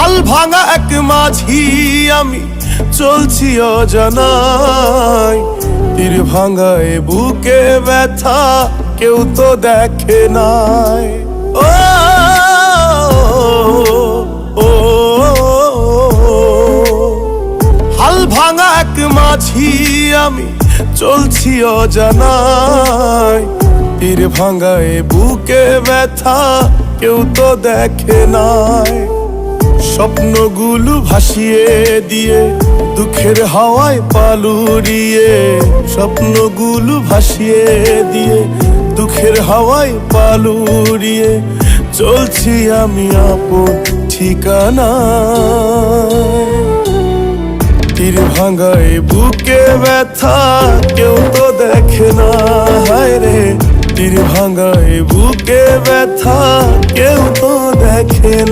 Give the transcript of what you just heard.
হাল ভাঙা এক মাঝি আমি চলছি অজানায়, তীর ভাঙায় বুকে ব্যথা কেউ তো দেখে নাই। ও ও হাল ভাঙা এক মাঝি আমি চলছি অজানায়, তীর ভাঙায় বুকে ব্যথা কেউ তো দেখে নাই। স্বপ্নগুলো ভাসিয়ে দিয়ে দুঃখের হাওয়ায় পালুরিয়ে, স্বপ্নগুলো ভাসিয়ে দিয়ে দুঃখের হাওয়ায় পালুরিয়ে চলছি আমি আপন ঠিকানা। তীর ভাঙায় বুকে ব্যথা কেউ তো দেখে না, হায় রে তীর ভাঙায় বুকে ব্যথা কেউ তো দেখে না।